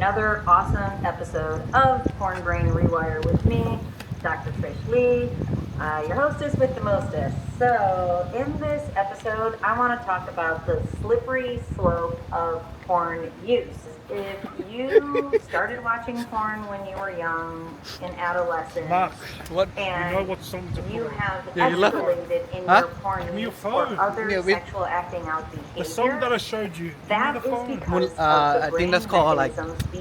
another awesome episode of Porn Brain Rewire with me, Dr. Trish Lee, your hostess with the mostest. So, in this episode, I want to talk about the slippery slope of porn use. If you started watching porn when you were young, in adolescence, Mark, What? and you know what song to put you on. have Yeah, you love it. escalated in Huh? your porn Give me your use or phone. other Yeah, we- sexual acting out behavior, The song that I showed you. that Give me is the phone. because I think that's called like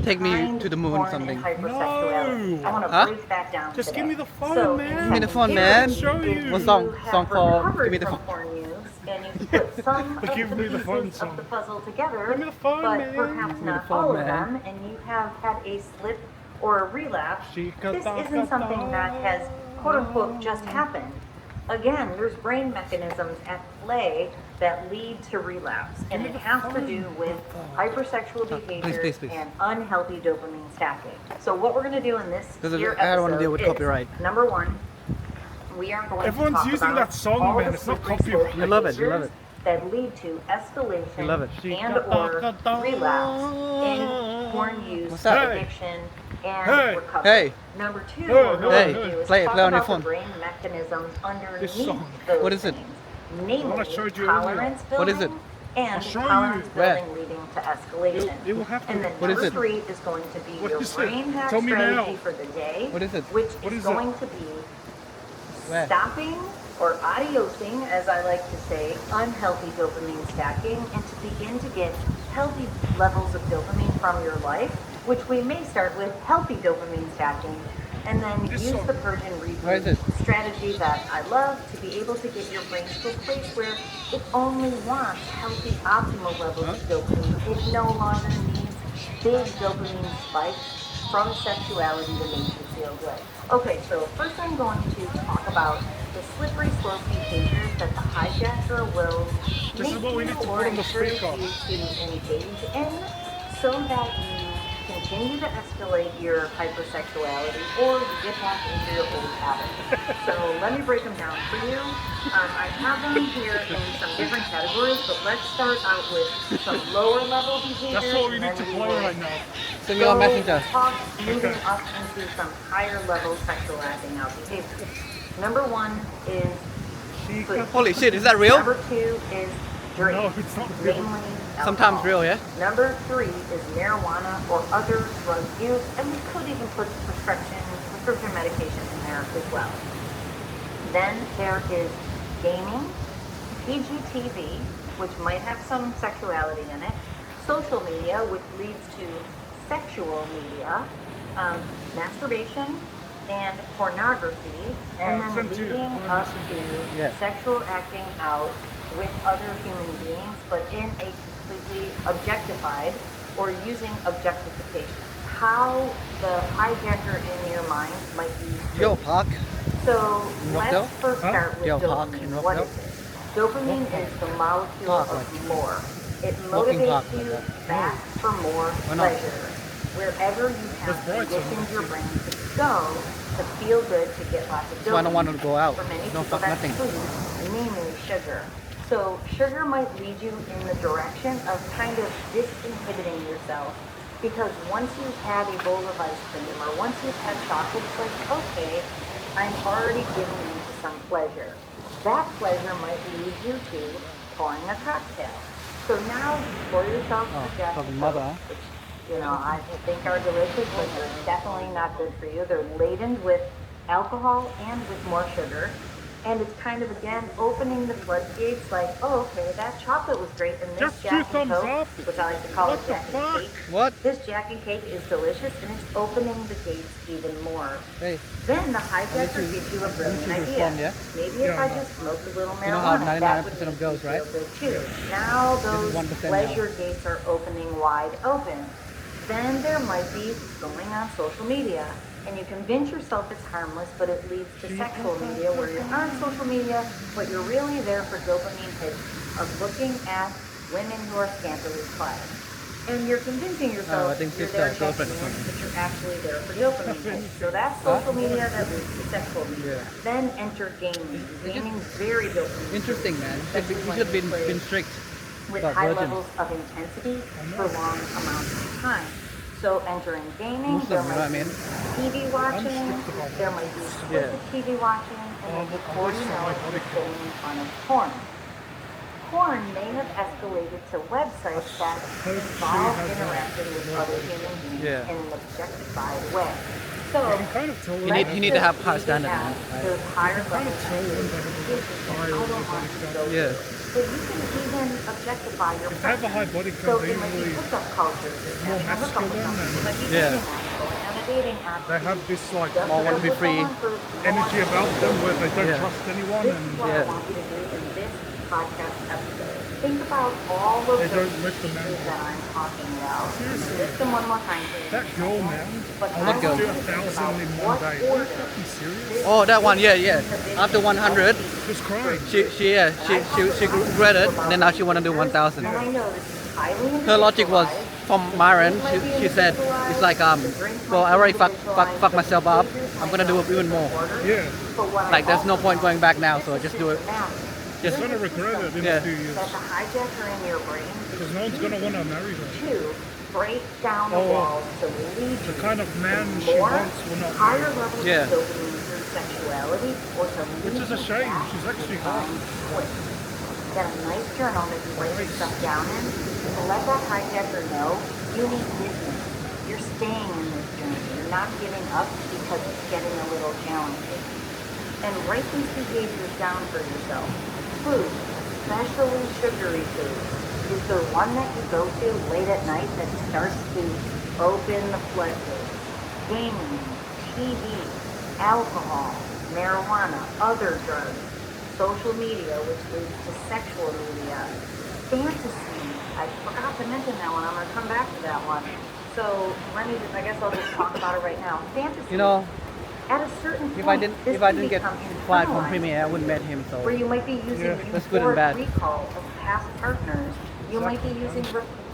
Take Me to the Moon porn something. and hypersexuality. No. I want to Huh? break that down Just today. give me the phone, So, man. in Give me the phone, second man. theory, Show if you. What song? you have Song called recovered Give Me the from Phone. porn use and you put some But give of me the the phone pieces song. of the puzzle together, Give me the phone, but man. perhaps Give me the not phone, all man. of them, and you have had a slip or a relapse, this isn't something that has quote-unquote just happened. Again, there's brain mechanisms at play that lead to relapse, and it has to do with hypersexual behaviors please. and unhealthy dopamine stacking. So what we're going to do in this Because here I don't want to episode deal with is, copyright. number one, we are going Everyone's to talk using about that song, all man. the It's not slippery copyright. slope You love it, you love behaviors it. that lead to escalation You love it. and or relapse in porn use, What's that? addiction, and Hey. recovery. Hey. Number two, Hey, what we're hey, going to do is play it, talk play on your about the phone. brain mechanisms underneath song. those What is it? things. What Namely, I showed you earlier. tolerance What building is it? and I'll show you. tolerance Where? building leading to escalation. It will happen. And then What is number it? three is going to be What your is it? brain hack Tell me strategy now. for the day, What is it? which What is is it? going to be Where? stopping or adiosing, as I like to say, unhealthy dopamine stacking, and to begin to get healthy levels of dopamine from your life, which we may start with healthy dopamine stacking, and then This use song. the purge and Where is reboot it? strategy that I love to be able to get your brain to a place where it only wants healthy, optimal levels of dopamine. It no longer needs big dopamine spikes from sexuality to make you feel good. Okay, so first I'm going to talk about the slippery slope behaviors that the hijacker will This is make what we you need to or put on the encourage speaker. you to engage in, so that you continue to escalate your hypersexuality or you get back into your old habits. So let me break them down for you. I have them here in some different categories, but let's start out with some lower level behaviors. That's what we and need to then play will right now. Send me on Messenger. Talk moving Okay. up into some higher level sexual acting out behaviors. Number one is food. Holy shit, is that real? Number two is drink. No, it's not real. Namely, Sometimes alcohol. real, yeah? Number three is marijuana or other drug use, and we could even put prescription medication in there as well. Then there is gaming, PGTV, which might have some sexuality in it, social media, which leads to sexual media, masturbation, and pornography, and then Send to you. leading Wanna up listen to Yeah. sexual acting out with other human beings, but in a completely objectified or using objectification. How the hijacker in your mind might use Yo, Park. so In let's Rockdale? first Huh? start with Yo, Park dopamine. in What Rockdale? is it? Dopamine is the molecule Park, of like more. It walking motivates park, like you that. back for more Why not? pleasure. Wherever you have That's bright, conditioned so- your brain to go to feel good, to get lots of dopamine. So I don't want to go out. For many Don't people, fuck that's nothing. food, namely sugar. So sugar might lead you in the direction of kind of disinhibiting yourself, because once you've had a bowl of ice cream or once you've had chocolate, it's like, okay, I'm already giving into some pleasure. That pleasure might lead you to pouring a cocktail. So now you pour yourself Oh, a Jack probably and mother, Coke, which, you know, I think are delicious, but they're definitely not good for you. They're laden with alcohol and with more sugar. And it's kind of, again, opening the floodgates like, oh, okay, that chocolate was great, and this Just two Jack and thumbs Coke, up. which I like to call What it the Jack and fuck? Cake, What? this Jack and Cake is delicious, and it's opening the gates even more. Hey, Then the hijacker This is- gives you a brilliant this is idea. one, yeah? Maybe if Yeah, I no. just smoked a little marijuana, You know how that 99% would of girls, make right? you feel good too. Now those 1% pleasure gates are opening wide open. Then there might be going on social media, and you convince yourself it's harmless, but it leads to sexual media where you're on social media, but you're really there for dopamine hits of looking at women who are scantily clad. And you're convincing yourself I think you're she's there got girlfriend or sexually, something. but you're actually there for dopamine hits. So that's social media that leads to sexual media. Yeah. Then enter gaming. Gaming's very dopamine. interesting, man. You should have been strict With about high virgins. levels of intensity for long amounts of time. So entering gaming, Muslim, there you know what I might mean? be TV watching, there might be explicit TV watching, and then before you know it, you're sitting in front of porn. Porn may have escalated to websites that involve interacting with other human beings Yeah. in an objectified way. So, You can kind of tell when You need to have high standard, man, right? Those higher kind of levels tell when they have a higher I don't body want to count. go Yeah. But you can even objectify your If they have a high body So count, they it might be usually hookup culture. more Having a hookup with masculine someone. and- It might be Yeah. dating apps, going on a dating app. they have this like Just More wanna be because free someone for- energy about them where they don't Yeah. trust anyone This is and what I Yeah. want you to do in this podcast episode. Think about all of they the don't let the man issues that I'm talking about. Seriously. List them one more time, please. That girl, man, But I I want to want do you to think 1,000 in about one what day. Are you order fucking serious? Oh, that one, yeah. After 100, Just crying. she regretted, and then now she want to do 1,000. And I know this is highly Her logic was from Myron. She said it's like well, I already fuck myself up. I'm gonna do it even more. Yeah, Like there's no point going back now, so just do it. you're Just gonna regret it in Yeah. a few years that the hijacker in your brain because no one's gonna want to marry her. to break down the Oh, walls to lead The you kind of man to she more wants will not higher marry. levels Yeah. of dopamine through sexuality or to lead Which is a you shame. back She's actually to hot. quick. Get a nice journal that you write your stuff down in to let that hijacker know you need business. You're staying in this journey. You're not giving up because it's getting a little challenging. And write these behaviors down for yourself. Food, especially sugary food, is the one that you go to late at night that starts to open the floodgates. Gaming, TV, alcohol, marijuana, other drugs, social media, which leads to sexual media, fantasy. I forgot to mention that one. I'm going to come back to that one. So let me just, I guess I'll just talk about it right now. Fantasy. You know, at a certain if point, I didn't get flight from Premiere, I wouldn't met him. where So you might be using Yeah, that's good and bad. euphoric recall of past partners. You might be using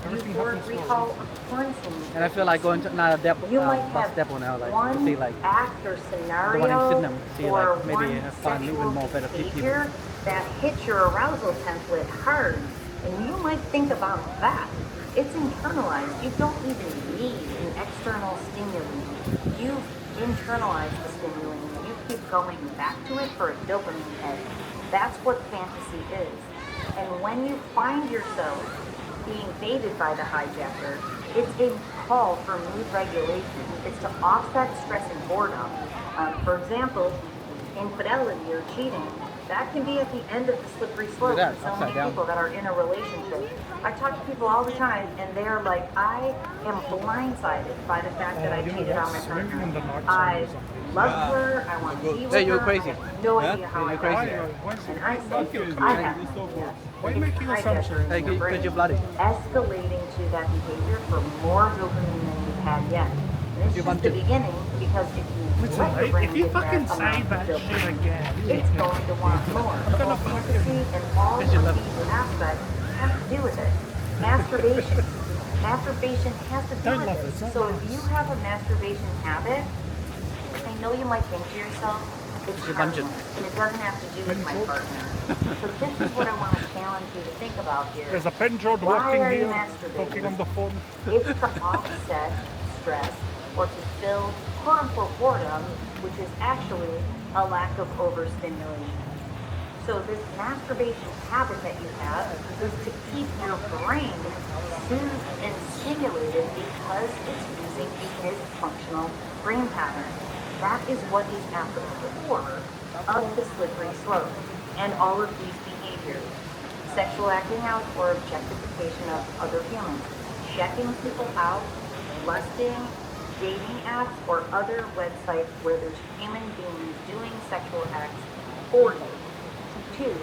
Everything euphoric happens recall of porn scenes. and I feel like going to another depth, You might bus have depot now, like one to see like act or the scenario one in Sydenham, see or like maybe one have fun sexual even more better people. behavior that hits your arousal template hard, and you might think about that. It's internalized. You don't even need an external stimulant. You've internalized the stimulant, and you keep going back to it for a dopamine hit. That's what fantasy is. And when you find yourself being baited by the hijacker, it's a call for mood regulation. It's to offset stress and boredom. For example, infidelity or cheating, that can be at the end of the slippery slope Look at for that, so many upside down. people that are in a relationship. I talk to people all the time, and they're like, I am blindsided by the fact that I you know cheated on what? my Swimming in the partner. night I time or something. love her, I want to be with Hey, you're her, crazy. I have no idea how You're I crazy. got there. And I say, I have no idea. Why are you making Hijacker assumptions? Hey, in your brain, could you bloody? escalating to that behavior for more dopamine than you've had yet. And it's You just want the to- beginning, because if you Listen, let your mate, brain if you get fucking that say amount of that dopamine, shit again, it's going to want more. gonna Fantasy and all of Because you love these aspects have to do with it. Masturbation. Masturbation has to do Don't with love it. it, it's not So if nice. you have a masturbation habit, I know you might think to yourself, it's You're bunching. harmless, and it doesn't have to do with my partner. So this is what I want to challenge you to think about here. There's a penjord Why walking are you here, masturbating? talking on the phone. It's to offset stress or to fill quote-unquote boredom, which is actually a lack of overstimulation. So this masturbation habit that you have is to keep your brain soothed and stimulated because it's using a dysfunctional brain pattern. That is what is at the core of the slippery slope and all of these behaviors. Sexual acting out or objectification of other humans, checking people out, lusting, dating apps, or other websites where there's human beings doing sexual acts for you. 2.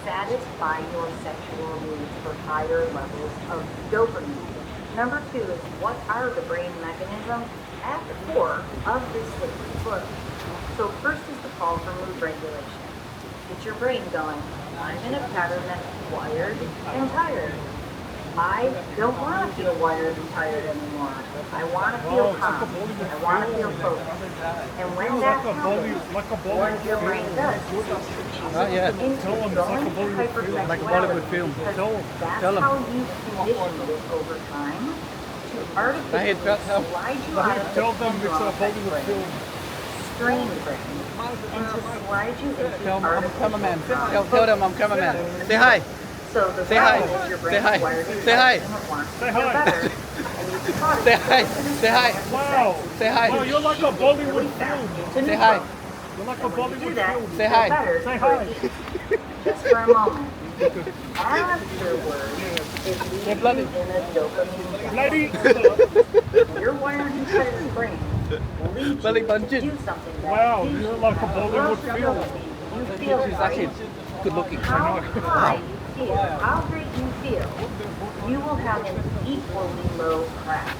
Satisfy your sexual needs for higher levels of dopamine. Number 2 is what are the brain mechanisms at the core of this slippery slope. So first is the call for mood regulation. Get your brain going. I'm in a pattern that's wired and tired. I don't want to feel wired and tired anymore. I want to feel calm. I want to feel focused. And when that happens, what your brain does is it switches yeah. into Tell 'em it's like a going Bollywood film. hypersexuality. Like a Bollywood film. Because Tell 'em. that's Tell 'em. how you conditioned it over time to Nahid, artificially tell- slide you Nahid, out of tell the them it's a pendulum Bollywood brain. film. Strain brain will slide you into Tell I'm a artificial cameraman. brain. Tell them I'm cameraman. Say hi. So the Say hi. problem is your brain Say hi. is wired to Say hi. function at once. Say Feel hi. better, and you taught it Say to hi. listen Say hi. to Wow. Say hi. Wow, you're like a Bollywood film. Say hi. You're like a When you do Bollywood that, film. you Say feel hi. better Say for hi. just for a moment. Afterwards, it leaves you bloody. in a dopamine Lady. Your wired inside of your brain will lead you Bloody to bungee. do something that Wow, gives you're you like a that Bollywood rush of film. dopamine. You feel She's it, actually right? good looking. How high you feel, how great you feel, you will have an equally low crash.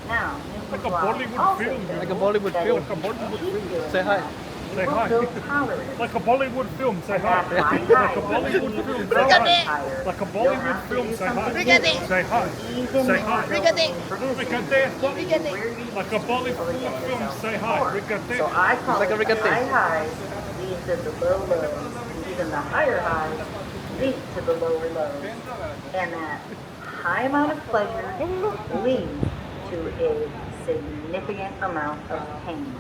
Now, Like a Newfoundland Bollywood also film. shows Like a Bollywood that film. if Like a Bollywood you keep film. doing Say hi. that, Say you will hi. build tolerance. Like a Bollywood film. Say hi. That high Like a high Bollywood film. will Say grow hi. higher. Like a You'll Bollywood have to film. do Say hi. something new. Say hi. Even Say more hi. dopamine producing. Rigate. Where do you Like a Bollywood film. Say hi. Rigate. So I call Like a it the rigate. high highs lead to the low lows. Even the higher highs lead to the lower lows. And that high amount of pleasure leads to a significant amount of pain.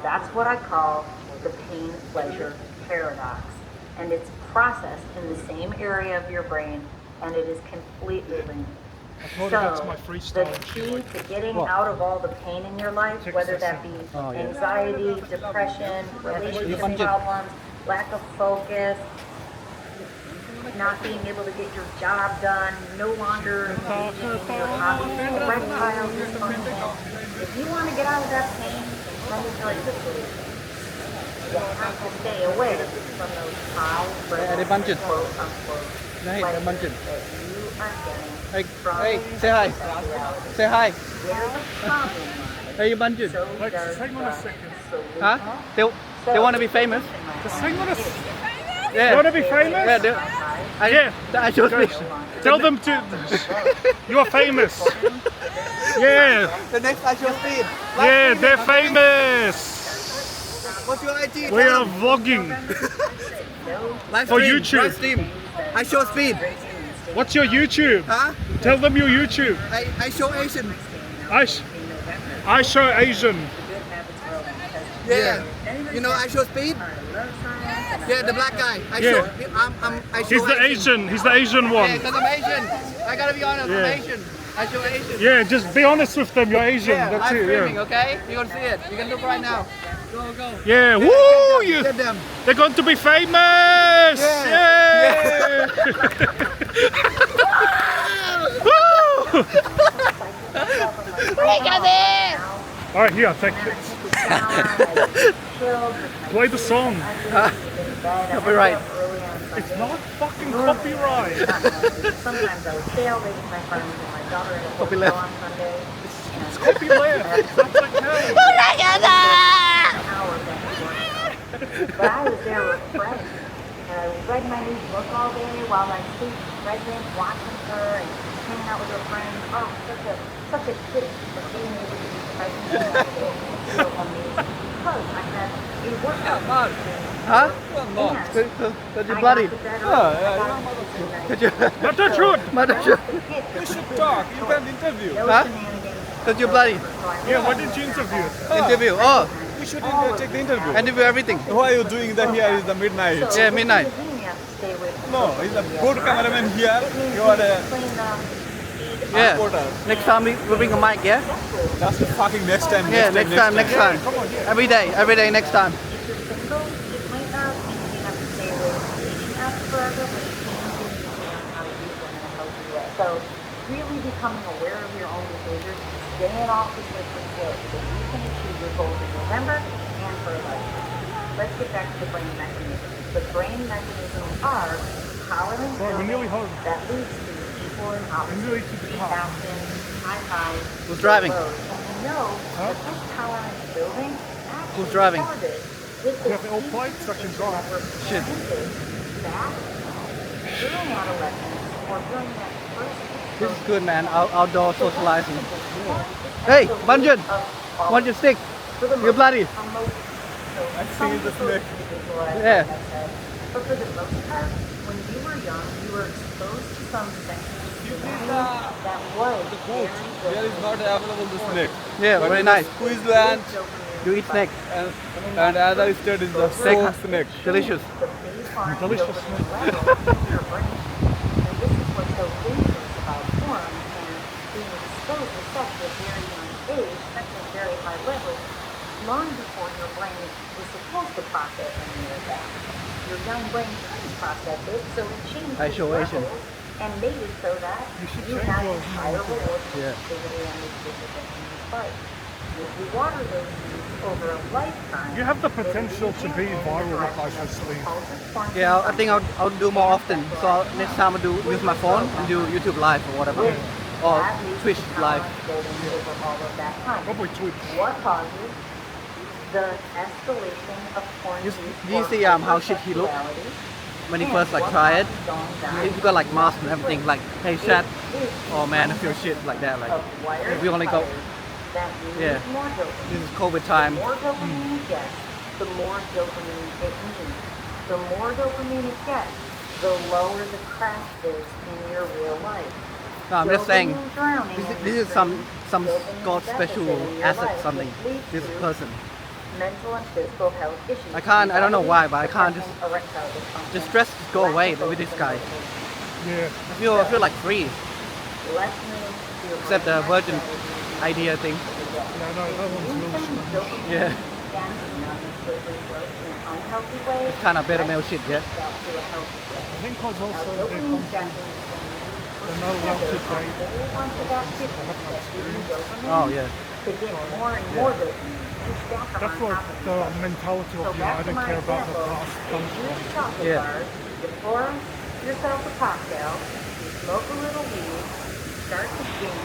That's what I call the pain-pleasure paradox. And it's processed in the same area of your brain, and it is completely linked. I told you that's my The freestyle. key to getting What? out of all the pain in your life, whether that be Oh, yeah. anxiety, depression, relationship Bungee. problems, lack of focus, not being able to get your job done, no longer engaging in your hobbies, erectile dysfunction. If you want to get out of that pain, let me tell you the solution. You have to stay away from those high Hey, Bunchen. quote unquote Hey, pleasures Bunchen. that you are getting Hey, from hey, say hi. reality. Say hi. Where the problem lies, Hey, Bunjun. so Like, does hang on a the second. solution. Huh? They want to be famous. Just hang on a Yeah. You want to be famous? Yeah. I, Yeah. I should be. Tell them to. You are famous. Yeah. The next I should speed. Yeah, they're famous. What's your IG? We are vlogging. Live for stream, YouTube. Live stream. I show speed. What's your YouTube? Huh? Tell them your YouTube. I show Asian. I show Asian. Yeah. You know I show speed? Yeah, the black guy. I Yeah. show. I show He's the Asian. He's the Asian Yeah, one. because I'm Asian. I gotta be honest. Yeah. I'm Asian. I show Asian. Yeah, just be honest with them. You're Asian. Yeah, That's I'm it. streaming. Yeah. Okay, you're gonna see it. You can look right now. Go, go. Yeah. Woo! You. Get them. They're going to be famous. Yeah. Woo! All right, here. Take this. Play the song. Copyright. It's not fucking copyright. Sometimes I would stay out late with my friends and my daughter had a Copyleft. football on Sunday. It's copyleft. That's okay. But I was there with friends. And I read my new book all day while I sleep, read them, watching her and hanging out with her friends. Oh, such a kick for being able to be present in that day. So amazing. Because I had a workout. Huh? And Could you I bloody? got the better. Could you? But the truth. Mother should. You should talk. You can interview. Huh? Could you bloody? Yeah, what did you interview? Interview. Oh, We should take the interview. interview everything. Why are you doing that here in the midnight? Yeah, midnight. No, he's a good cameraman here. You are a Yeah. reporter. Next time we bring a mic. Yeah. That's the fucking next time. Yeah. Next time. Next time. Every day. Every day. Next time. So really becoming aware of your own behaviors, staying off the slippery slope so you can achieve your goals in November and for a lifetime. Let's get back to the brain mechanisms. The brain mechanisms are tolerance Right, we're nearly home. that leads to equal and opposite nearly to the car. reaction, high highs, Who's driving? lows. And we know that this tolerance building actually Who's driving? started with You have it all played, so I can drive. Shit. back during adolescence or during that first This is good, man. Outdoor socializing. Hey, Bunjun. Want your stick? You bloody. I see the snake. Yeah. But for the most part, when you were young, you were exposed to some sensory that was Cool. Here is not available the snake. Yeah, But very in nice. Queensland You eat snake. and other state is the Snake. frog snake. Delicious. the baseline Delicious dopamine level in your brain. And this is what's so dangerous about porn and being exposed to sex at a very young age, such a very high level, long before your brain is supposed to process any of that. Your young brain couldn't process it, so it changed I its show Asian. levels and made it so that should you change had those higher levels of Yeah. activity and the specific in your body. If you water those things over a lifetime, You have the potential to be viral with like this thing. Yeah, I think I'll do more often. So next time I do use my phone and do YouTube live or whatever, or Twitch live. Probably Twitch. What causes the escalation of porn You- use do you or see, how shit he looked sexuality? When he And first like what tried it, causes going down he got like mask and everything. Like, hey, chat. is Oh man, I feel shit like that. Like, of wired we only go. fibers that need Yeah. more dopamine. This is COVID time. The more dopamine it gets, the more dopamine it needs. The more dopamine it gets, the lower the crash is in your real life. No, I'm just saying. Dopamine drowning This in is some dopamine God deficit special in your asset life, something. which leads This to person. mental and physical health issues. I don't know why, but I can't just- Erectile dysfunction, The stress just go away with this guy. Yeah. I feel like free, lessening your except the brain virgin idea thing. Yeah, no, that one's really strange. dopamine Yeah. can not necessarily work in an unhealthy way. It's kind of better male shit, yeah. Back to a healthy way. I think because Now, also they're dopamine constant. stacking is when you They're not allowed to a date. whole bunch of activities that give you dopamine Oh yeah. to get more and more dopamine. You stack them That's on like top of the each other. mentality So of, you know, I back to don't my care about the example, past comes you from. eat chocolate Yeah. bars, you pour yourself a cocktail, you smoke a little weed, start to game,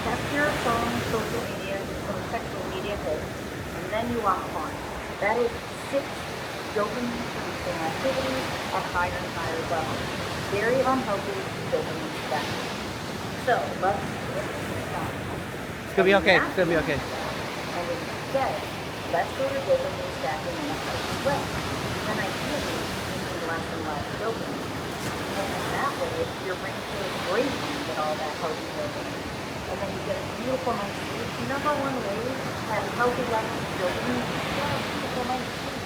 test your phone, social media, some sexual media hits, and then you watch porn. That is 6 dopamine producing activities at higher and higher levels. Very unhealthy dopamine stacking. So let's stop. It's gonna be okay. It's gonna be okay. And instead, let's go to dopamine stacking in a healthy way. Then ideally, you need less and less dopamine. And then that way, your brain feels great when you get all that healthy dopamine. And then you get a beautiful night's sleep. Number one way to have healthy levels of dopamine is to have a beautiful night's sleep.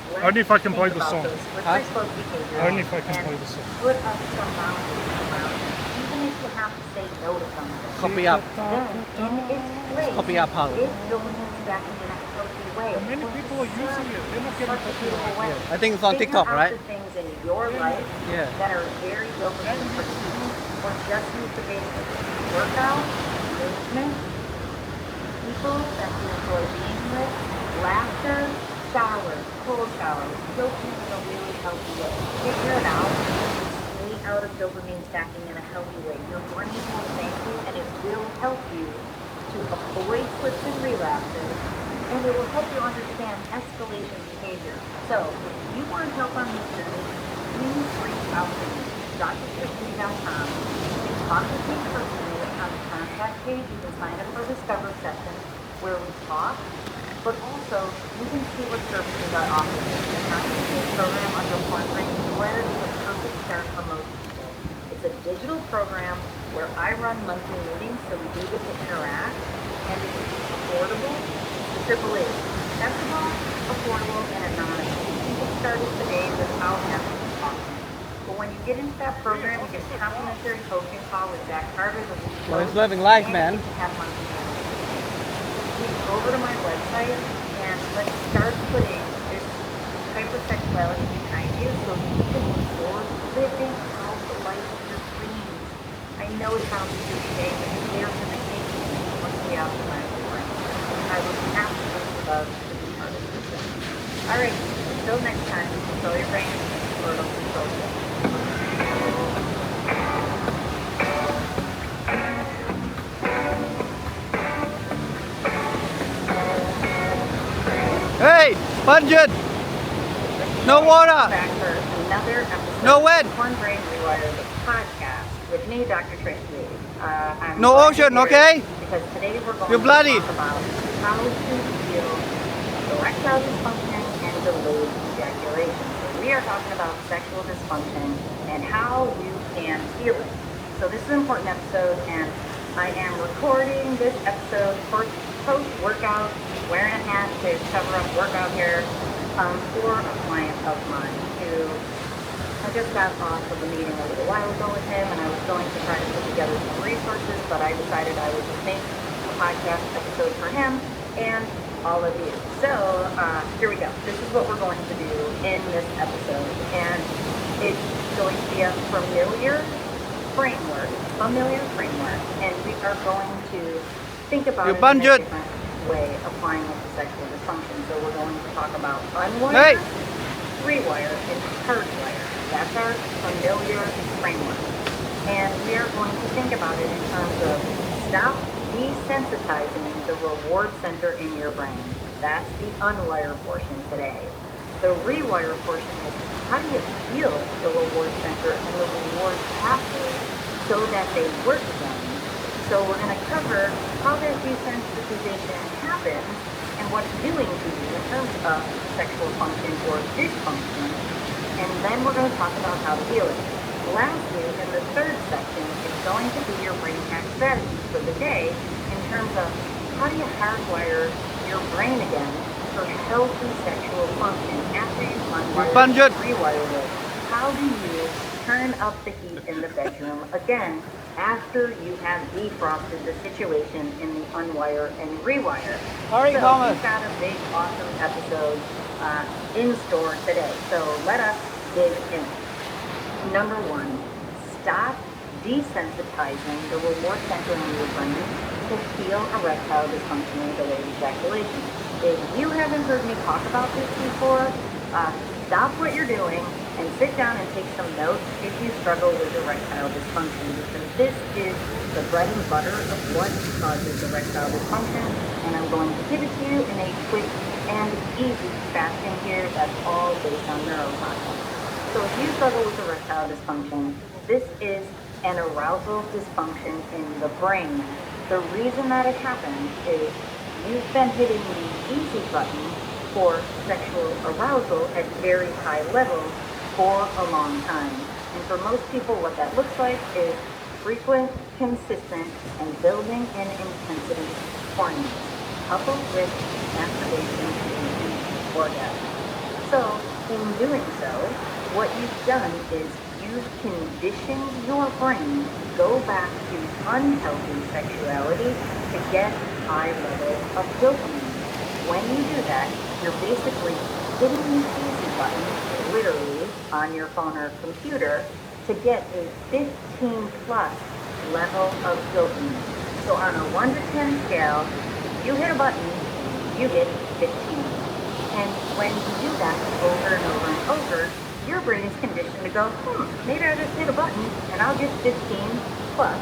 Let's Only if I can play think the about song. those slippery slope behaviors Only if I can and play the song. Put up some boundaries around it. Even if you have to say no to something. Copy up. Then, in its place, Copy up how. is dopamine stacking in a healthy way. And many people are using it. They're not getting Such a copyright. beautiful way. I think it's on Figure TikTok, out right? the things in your life Yeah. that are very dopamine producing, or just use the basics. Workout, movement, people that you enjoy being with, laughter, showers, cold showers, dopamine in a really healthy way. Figure it out. Stay out of dopamine stacking in a healthy way. Your brain will thank you, and it will help you to avoid slips and relapses, and it will help you understand escalation behavior. So, if you want help on this journey, please reach out to me, drtrishley.com. You can talk with me personally on the contact page. You can sign up for a discovery session where we talk, but also you can see what services are offered. The 90-day program under Porn Brain Square is a perfect start for most people. It's a digital program where I run monthly meetings, so we do get to interact, and it's affordable. The triple A, accessible, affordable, and anonymous. You can get started today without having to talk. But when you get into that program, you get a complimentary coaching call with Jack Carter, the lead Well, he's coach, living life, and man. you can have monthly meetings. Please go over to my website and let's start putting this hypersexuality behind you so you can move forward living out the life of your dreams. I know it sounds cliche, but it's there for the taking once we optimize the brain. I would absolutely love to be part of this journey. All right, until next time, control your brain, or it'll control you. Hey, Bunjin! No water! Back for another episode No wind. of Porn Brain Rewired podcast with me, Dr. Trish Lee. I'm No glad ocean, you're here okay? Because today we're going You're bloody. to talk about how to heal erectile dysfunction and delayed ejaculation. So we are talking about sexual dysfunction and how you can heal it. So this is an important episode, and I am recording this episode for post-workout, wearing a hat to cover up workout hair, for a client of mine who I just got off of a meeting a little while ago with him, and I was going to try to put together some resources, but I decided I would just make a podcast episode for him and all of you. So here we go. This is what we're going to do in this episode, and it's going to be a familiar framework, and we are going to think about it in a different way, applying it to sexual dysfunction. So we're going to talk about unwired, rewire, and hardwire. That's our familiar framework. And we are going to think about it in terms of stop desensitizing the reward center in your brain. That's the unwire portion today. The rewire portion is how do you feel the reward center and the reward pathway so that they work then. So we're going to cover how that desensitization happens and what it's doing to you in terms of sexual function or dysfunction. And then we're going to talk about how to heal it. Lastly, in the third section, it's going to be your brain hack strategies for the day in terms of how do you hardwire your brain again for healthy sexual function after you've unwired and rewired it. How do you turn up the heat in the bedroom again after you have defrosted the situation in the unwire and rewire? Sorry, so Thomas. we've got a big, awesome episode in store today. So let us dig in. Number one, stop desensitizing the reward center in your brain to feel erectile dysfunction and delayed ejaculation. If you haven't heard me talk about this before, stop what you're doing and sit down and take some notes if you struggle with erectile dysfunction, because this is the bread and butter of what causes erectile dysfunction, and I'm going to give it to you in a quick and easy fashion here that's all based on neuroscience. So if you struggle with erectile dysfunction, this is an arousal dysfunction in the brain. The reason that it happens is you've been hitting the easy button for sexual arousal at very high levels for a long time. And for most people, what that looks like is frequent, consistent, and building in intensity horniness, coupled with masturbation and orgasm. So, in doing so, what you've done is you've conditioned your brain to go back to unhealthy sexuality to get high levels of dopamine. When you do that, you're basically hitting the easy button, literally, on your phone or computer to get a 15 plus level of dopamine. So on a 1 to 10 scale, if you hit a button, you get 15. And when you do that over and over and over, your brain is conditioned to go, maybe I just hit a button and I'll get 15 plus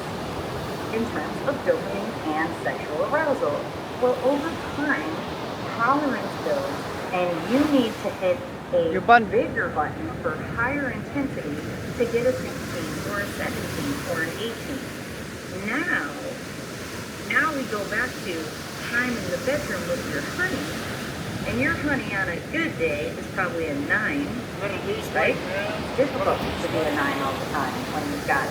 in terms of dopamine and sexual arousal. Well, over time, tolerance builds, and you need to hit a bigger button for higher intensity to get a 16 or a 17 or an 18. Now we go back to time in the bedroom with your honey, and your honey on a good day is probably a 9, right? It's difficult to be a 9 all the time when you've got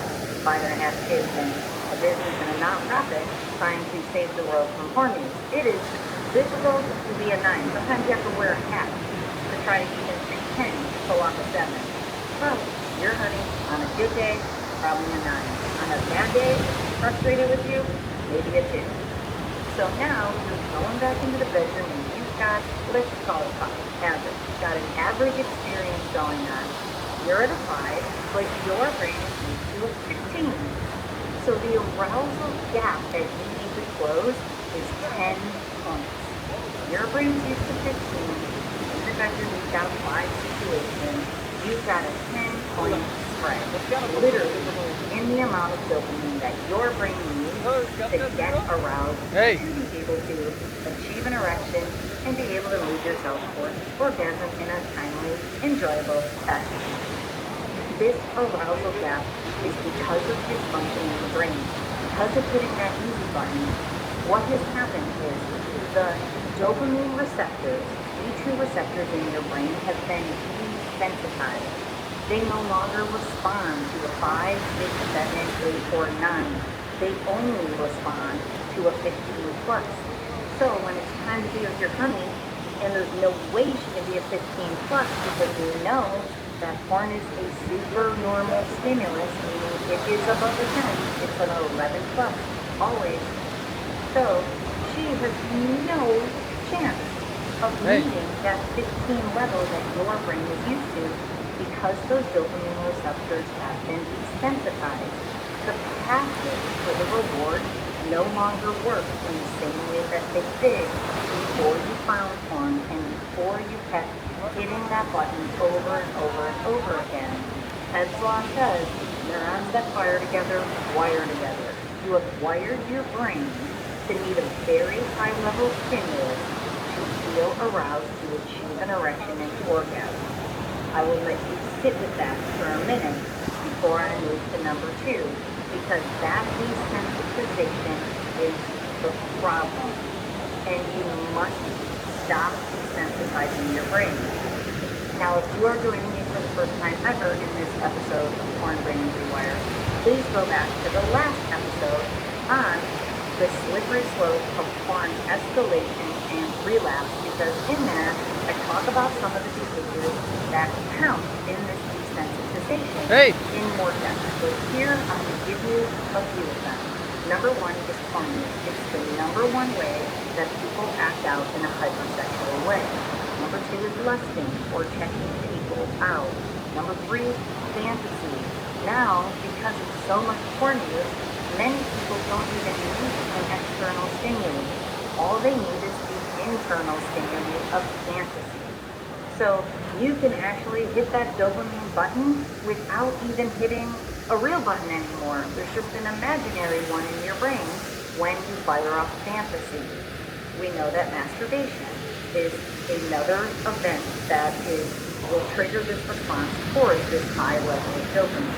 5.5 kids and a business and a nonprofit trying to save the world from porn use. It is difficult to be a 9. Sometimes you have to wear a hat to try to keep it 10 to pull off a 7. But your honey, on a good day, probably a 9. On a bad day, frustrated with you, maybe a 2. So now you're going back into the bedroom and you've got, let's call it 5, average. You've got an average experience going on. You're at a 5, but your brain is used to a 15. So the arousal gap that you need to close is 10 points. Your brain's used to 15. In the bedroom, you've got a 5 situation. You've got a 10-point spread. Literally, in the amount of dopamine that your brain needs to get aroused, to be able to achieve an erection, and be able to move yourself towards orgasm in a timely, enjoyable fashion. This arousal gap is because of dysfunction in the brain. Because of hitting that easy button, what has happened is the dopamine receptors, D2 receptors in your brain have been desensitized. They no longer respond to a 5, 6, 7, 8, or 9. They only respond to a 15 plus. So when it's time to be with your honey, and there's no way she can be a 15 plus because we know that porn is a super normal stimulus, meaning it is above a 10. It's an 11 plus, always. So she has no chance of meeting that 15 level that your brain is used to because those dopamine receptors have been desensitized. The pathway for the reward no longer work in the same way that they did before you found porn and before you kept hitting that button over and over and over again. As law says, neurons that fire together wire together. You have wired your brain to need a very high level stimulus to feel aroused to achieve an erection and orgasm. I will let you sit with that for a minute before I move to number 2. Because that desensitization is the problem. And you must stop desensitizing your brain. Now, if you are joining me for the first time ever in this episode of Porn Brain Rewire, please go back to the last episode on the slippery slope of porn escalation and relapse, because in there, I talk about some of the behaviors that count in this desensitization in more depth. So here I'm going to give you a few of them. Number 1 is porn use. It's the number 1 way that people act out in a hypersexual way. Number 2 is lusting or checking people out. Number 3, fantasy. Now, because of so much porn use, many people don't even need an external stimulus. All they need is the internal stimulus of fantasy. So you can actually hit that dopamine button without even hitting a real button anymore. There's just an imaginary one in your brain when you fire up fantasy. We know that masturbation is another event that will trigger this response towards this high level of dopamine.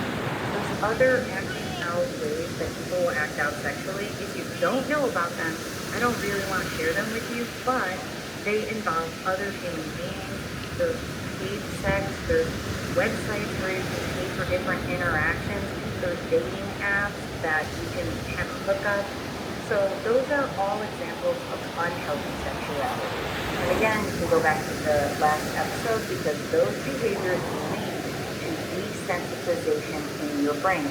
There's other acting out ways that people will act out sexually. If you don't know about them, I don't really want to share them with you, but they involve other human beings. There's paid sex, there's websites where you can pay for different interactions, there's dating apps that you can have hookups. So those are all examples of unhealthy sexuality. And again, you can go back to the last episode because those behaviors lead to desensitization in your brain.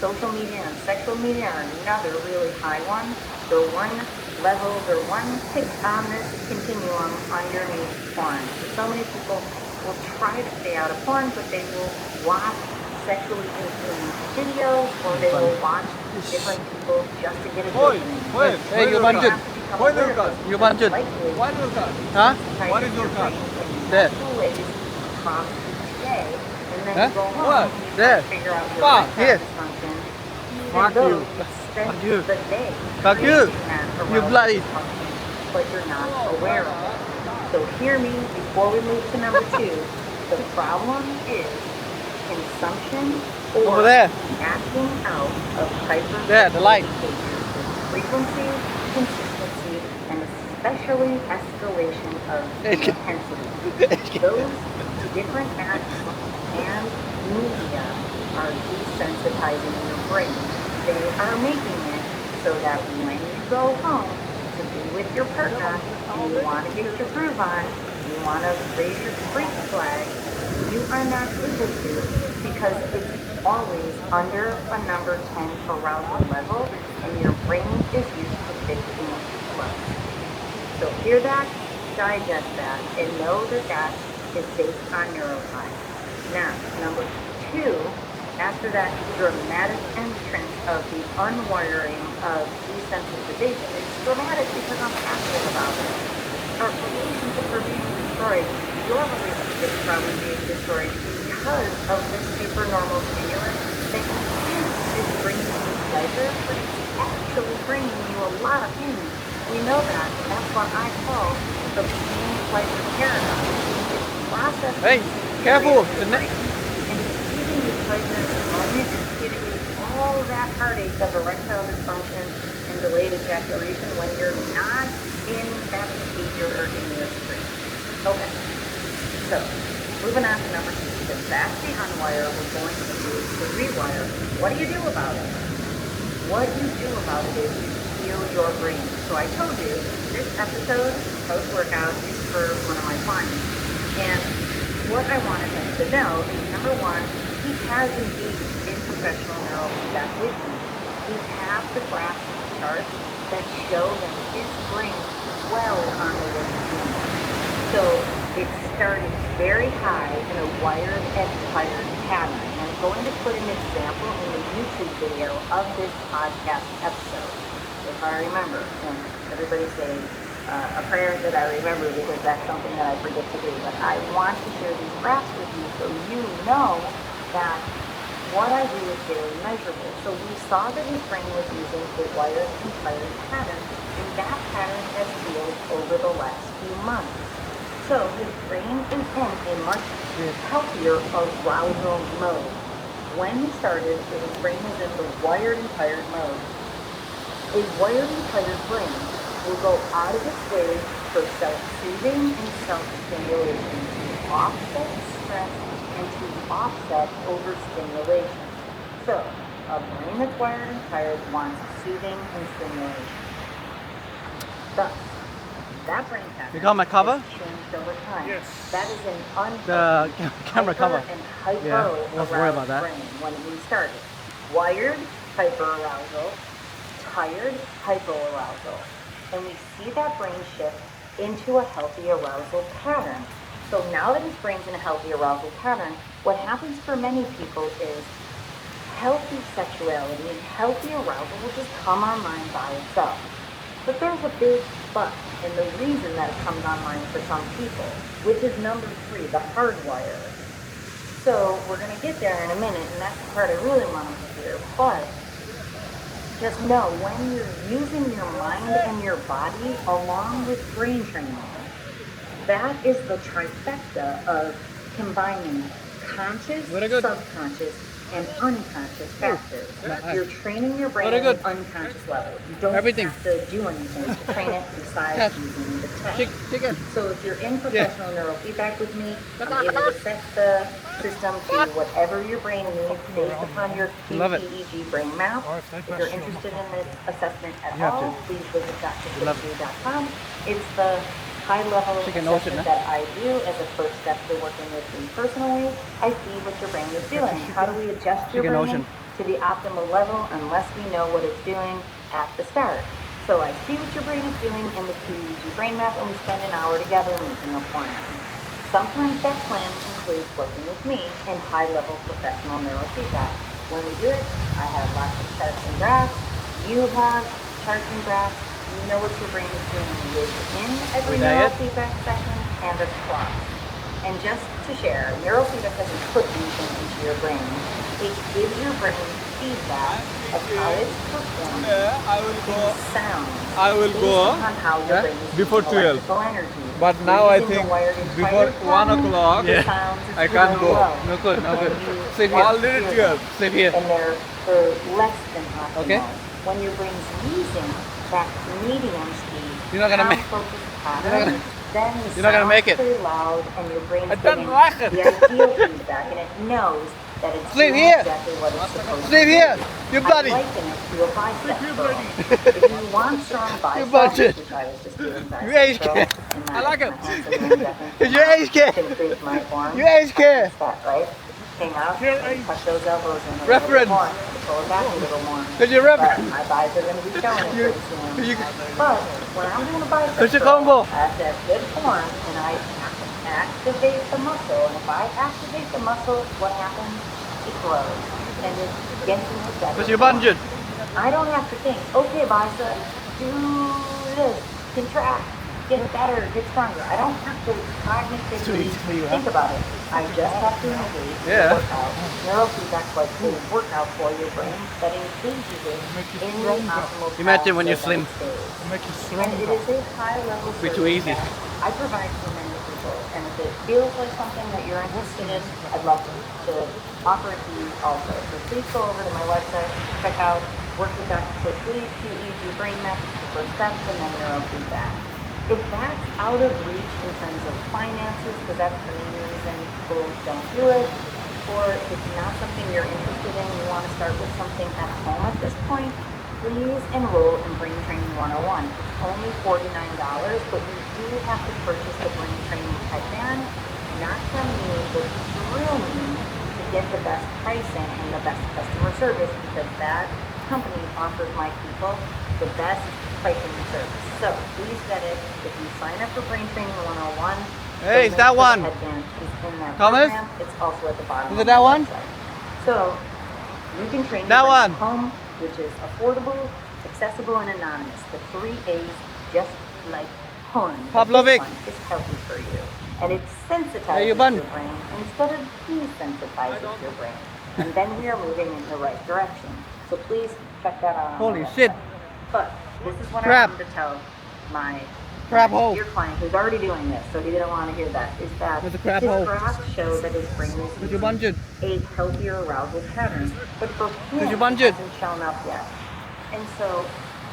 Social media and sexual media are another really high one. They're one level, they're one tick on this continuum underneath porn. So many people will try to stay out of porn, but they will watch sexually influenced videos, or they will watch different people just to get a dopamine. Hey, you want it? Why your car? You want it? Why your car? Huh? What is your car? There. From today, and then Huh? you go home What? and you There. figure out your Fuck, erectile here. dysfunction. Fuck Even you. though spend Fuck you. the day Fuck you. creating that You arousal bloody. dysfunction, but you're not aware of it. So hear me before we move to number 2. The problem is consumption or Over there. acting out of hyper There, the light. frequency, consistency, and especially escalation of intensity. Those different acts and media are desensitizing your brain. They are making it so that when you go home to be with your partner and you want to get your groove on, you want to raise your freak flag, you are not able to because it's always under a number 10 arousal level and your brain is used to 15 plus. So hear that, digest that, and know that that is based on neuroscience. Now, number 2, after that dramatic entrance of the unwiring of desensitization, it's dramatic because I'm passionate about it. Our relationships are being destroyed. Your relationship is probably being destroyed because of this super normal stimulus that you think is bringing you pleasure, but it's actually bringing you a lot of pain. We know that. That's what I call the pain pleasure paradox. It's processing. Hey, careful. The and it's giving you pleasure in the moment. It's giving you all that heartache of erectile dysfunction and delayed ejaculation when you're not in that behavior or in your stream. Okay. So, moving on to number 2. The that's the unwire. We're going to use the rewire. What do you do about it? What you do about it is you heal your brain. So I told you, this episode, post-workout, is for one of my clients. And what I wanted him to know is, number one, he has indeed in professional neurofeedback with me. We have the graphs and charts that show that his brain is well on the way to normal. So it started very high in a wired and tired pattern. And I'm going to put an example in the YouTube video of this podcast episode, if I remember. And everybody say a prayer that I remember, because that's something that I forget to do. But I want to share these graphs with you so you know that what I do is very measurable. So we saw that his brain was using a wired and tired pattern, and that pattern has healed over the last few months. So his brain is in a much healthier arousal mode. When he started, his brain was in the wired and tired mode. A wired and tired brain will go out of its way for self-soothing and self-stimulation to offset stress and to offset overstimulation. So, a brain that's wired and tired wants soothing and stimulation. Thus, that brain pattern You got my cover? has changed over time. Yes. That is an The camera cover. and hypo Yeah, I was worried about that. brain when we started. Wired, hyperarousal, tired, hypoarousal. And we see that brain shift into a healthy arousal pattern. So now that his brain's in a healthy arousal pattern, what happens for many people is healthy sexuality and healthy arousal will just come online by itself. But there's a big but, and the reason that it comes online for some people, which is number 3, the hardwire. So we're going to get there in a minute, and that's the part I really want to hear. But just know, when you're using your mind and your body along with brain training, that is the trifecta of combining conscious, Very good. subconscious, and unconscious factors. Nice. You're training your brain Very at good. an unconscious level. You don't Everything. have to do anything to train it besides Yes. using the tech. Chicken. So if you're in professional neurofeedback with me, I'm able to set the system to whatever your brain needs based upon your Love it. QPEG brain map. All right, thank If you. you're interested in this assessment at You have all, to. please visit Love drkitsu.com. It's the high-level Chicken ocean, assessment huh? that I do as a first step to working with me personally. I see what your brain is doing. How do we adjust your Chicken brain ocean. to the optimal level unless we know what it's doing at the start? So I see what your brain is doing in the QEEG brain map, and we spend an hour together making a plan. Sometimes that plan includes working with me in high-level professional neurofeedback. When we do it, I have lots of charts and graphs. You have charts and graphs. You know what your brain is doing within every Diet. neurofeedback session and across. And just to share, neurofeedback doesn't put anything into your brain. It gives your brain feedback of how it's performing Yeah, I will in go. sound. I will based go, upon how your yeah, brain is before using 12. electrical energy. But You're now I using the think wired and before tired 1 pattern, o'clock, the Yeah. sounds is I can't really go. low. No good, no good. And you Sleep want here. to Already hear 12. them. Sleep here. And they're less than optimal. Okay. When your brain's using that medium speed, You're not gonna make- focused You're not pattern, gonna- then the you're not gonna sound's make it. pretty loud, and your brain's I don't getting like it. the ideal feedback, and it knows that it's Sleep doing here. exactly what it's supposed Sleep to here. do. You I bloody. liken it to a bicep curl. If you want strong biceps, budget. which I was just doing You bicep age curls, care. and I like it. Is your age care? to increase my form. You age care. Fat, right? Hang out, Here, age. tuck those elbows in a Reference. little more, pull it back a little more. Is your But reference? my thighs are going to be showing it pretty soon. you- But when I'm doing a bicep Where's your curl, combo? I have to have good form, and I activate the muscle. And if I activate the muscle, what happens? It grows, and it gets in the better What's your form. budget? I don't have to think, okay, bicep, do this, contract, get better, get stronger. I don't have to cognitively Sweet for you, huh? think about it. I just have to engage Yeah. the workout. Neurofeedback's like a workout for your brain that engages it in the optimal Imagine when path you're slim. that it stays. Make you And it stronger. is a high-level Be too service easy. that I provide for many people, and if it feels like something that you're interested in, I'd love to offer it to you also. So please go over to my website, check out Work with Dr. Quickly, QEG Brain Map, for steps, and then neurofeedback. If that's out of reach in terms of finances, because that's the main reason people don't do it, or if it's not something you're interested in, you want to start with something at home at this point, please enroll in Brain Training 101. It's only $49, but you do have to purchase the Brain Training headband, not from me, but through me, to get the best pricing and the best customer service, because that company offers my people the best pricing and service. So please get it. If you sign up for Brain Training 101, Hey, is that one? headband is in that Thomas? program. It's also at the bottom. Is of it that the one? website. So you can train That your brain one. at home, which is affordable, accessible, and anonymous. The 3 A's, just like porn. But Pavlovic. this one is healthy for you, and it sensitizes Hey, you bun. your brain instead of desensitizes your brain. And then we are moving in the right direction. So please check that out. on Holy our shit. website. But this is what Crap. I wanted to tell my Crap hole. dear client who's already doing this, so he didn't want to hear that, is that There's a crap his hole. graphs show that his brain is There's your using budget. a healthier arousal pattern, but for him, There's your it budget. hasn't shown up yet. And so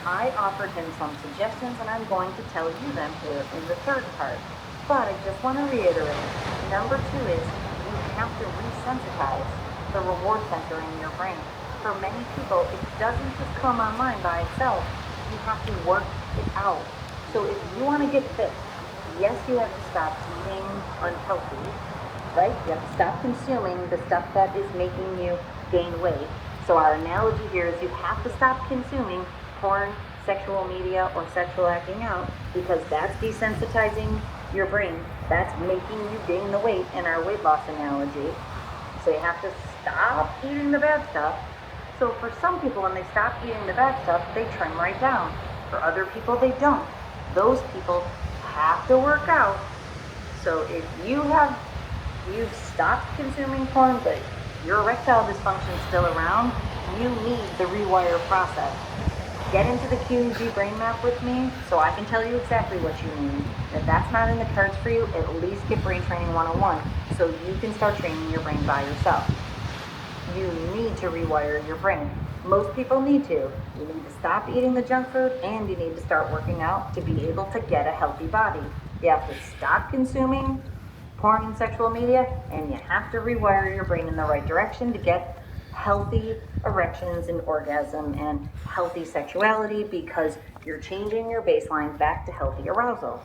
I offered him some suggestions, and I'm going to tell you them here in the third part. But I just want to reiterate, number 2 is you have to resensitize the reward center in your brain. For many people, it doesn't just come online by itself. You have to work it out. So if you want to get fit, yes, you have to stop eating unhealthy, right? You have to stop consuming the stuff that is making you gain weight. So our analogy here is you have to stop consuming porn, sexual media, or sexual acting out, because that's desensitizing your brain. That's making you gain the weight in our weight loss analogy. So you have to stop eating the bad stuff. So for some people, when they stop eating the bad stuff, they trim right down. For other people, they don't. Those people have to work out. So if you've stopped consuming porn, but your erectile dysfunction is still around, you need the rewire process. Get into the QEEG brain map with me so I can tell you exactly what you need. If that's not in the cards for you, at least get Brain Training 101 so you can start training your brain by yourself. You need to rewire your brain. Most people need to. You need to stop eating the junk food, and you need to start working out to be able to get a healthy body. You have to stop consuming porn and sexual media, and you have to rewire your brain in the right direction to get healthy erections and orgasm and healthy sexuality, because you're changing your baseline back to healthy arousal.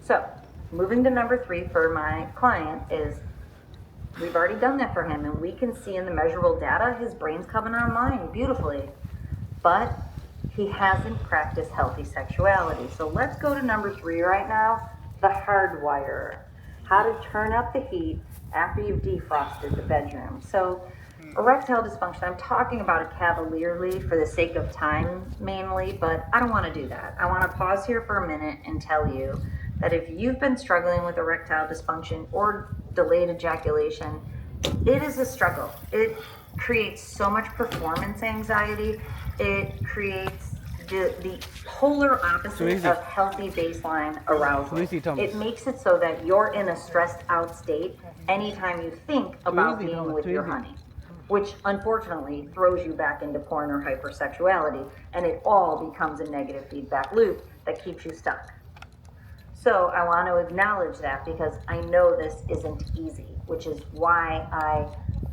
So, moving to number 3 for my client is, we've already done that for him, and we can see in the measurable data his brain's coming online beautifully. But he hasn't practiced healthy sexuality. So let's go to number 3 right now, the hardwire. How to turn up the heat after you've defrosted the bedroom. So erectile dysfunction, I'm talking about it cavalierly for the sake of time mainly, but I don't want to do that. I want to pause here for a minute and tell you that if you've been struggling with erectile dysfunction or delayed ejaculation, it is a struggle. It creates so much performance anxiety. It creates the polar opposite of healthy baseline arousal. It makes it so that you're in a stressed out state anytime you think about being with your honey, which unfortunately throws you back into porn or hypersexuality, and it all becomes a negative feedback loop that keeps you stuck. So I want to acknowledge that, because I know this isn't easy, which is why I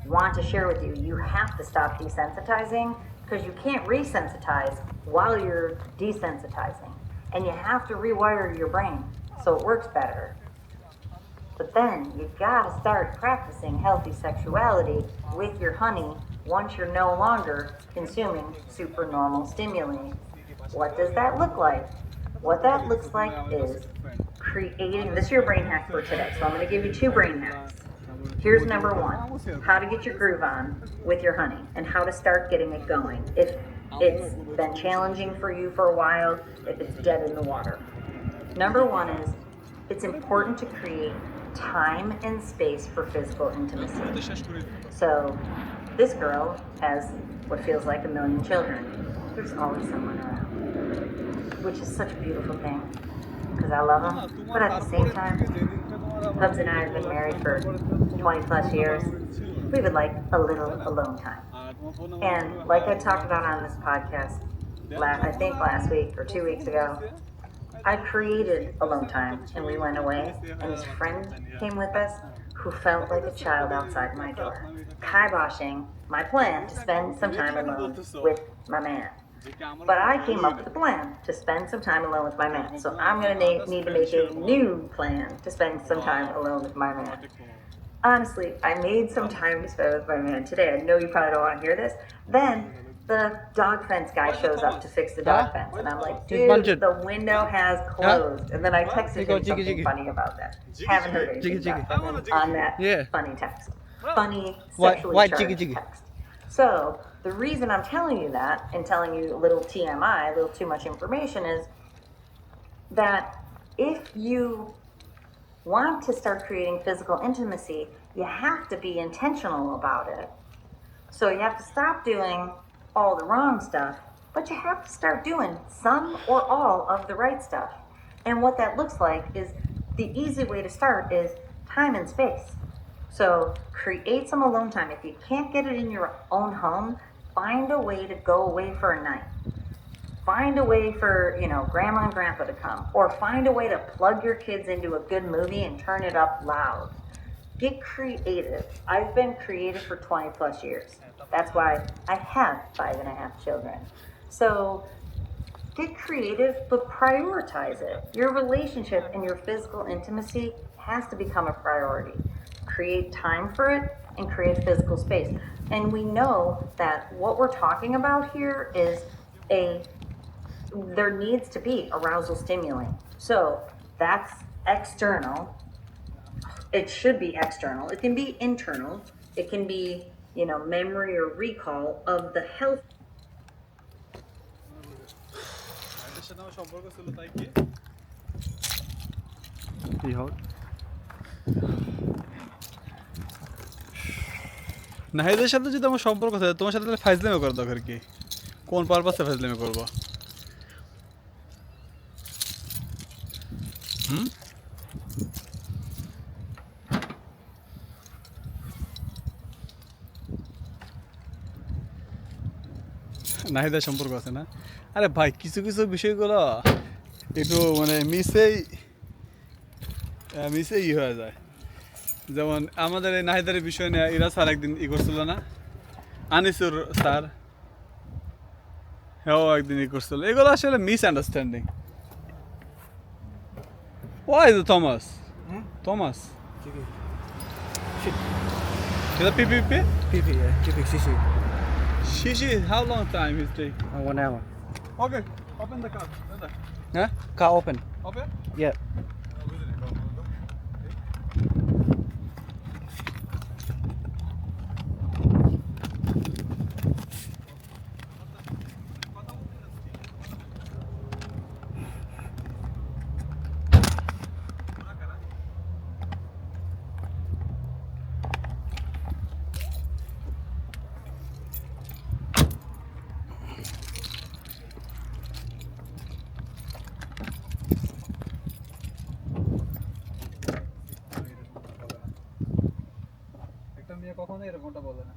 want to share with you, you have to stop desensitizing, because you can't resensitize while you're desensitizing. And you have to rewire your brain so it works better. But then you've got to start practicing healthy sexuality with your honey once you're no longer consuming supernormal stimuli. What does that look like? What that looks like is creating, this is your brain hack for today, so I'm going to give you 2 brain hacks. Here's number 1, how to get your groove on with your honey and how to start getting it going. If it's been challenging for you for a while, if it's dead in the water. Number 1 is, it's important to create time and space for physical intimacy. So this girl has what feels like a million children. There's always someone around, which is such a beautiful thing, because I love them. But at the same time, Hubs and I have been married for 20 plus years. We would like a little alone time. And like I talked about on this podcast, I think last week or 2 weeks ago, I created alone time, and we went away, and his friend came with us, who felt like a child outside my door, kiboshing my plan to spend some time alone with my man. But I came up with a plan to spend some time alone with my man. So I'm going to need to make a new plan to spend some time alone with my man. Honestly, I made some time to spend with my man today. I know you probably don't want to hear this. Then the dog fence guy shows up to fix the dog fence. And I'm like, dude, the window has closed. And then I texted him something funny about that. Haven't heard anything back from him on that funny text. Funny, sexually charged text. So the reason I'm telling you that and telling you a little TMI, a little too much information, is that if you want to start creating physical intimacy, you have to be intentional about it. So you have to stop doing all the wrong stuff, but you have to start doing some or all of the right stuff. And what that looks like is the easy way to start is time and space. So create some alone time. If you can't get it in your own home, find a way to go away for a night. Find a way for, grandma and grandpa to come, or find a way to plug your kids into a good movie and turn it up loud. Get creative. I've been creative for 20 plus years. That's why I have 5.5 children. So get creative, but prioritize it. Your relationship and your physical intimacy has to become a priority. Create time for it and create physical space. And we know that what we're talking about here is there needs to be arousal stimulant. So that's external. It should be external. It can be internal. It can be, memory or recall of the health. নাহিদের সাথে যদি আমার সম্পর্ক থাকে তোমার সাথে তাহলে ফাইজলামি করার দরকার কি? কোন পারপাসে ফাইজলামি করবো? নাহিদার সম্পর্ক আছে না? আরে ভাই, কিছু কিছু বিষয়গুলো একটু মিসেই হয়ে যায়। যেমন আমাদের এই নাহিদার বিষয় নিয়ে ইরা স্যার একদিন করছিল না, আনিসুর স্যার, হ্যাঁ একদিন করছিল। এগুলো আসলে misunderstanding. Why is it Thomas? Thomas? Is that PPP? PP, yeah. PP, Shishi. Shishi, how long time it take? 1 hour. Okay, open the car. Huh? Car open. Open? Yeah. একটা মেয়ে কখনো এরকমটা বলে না।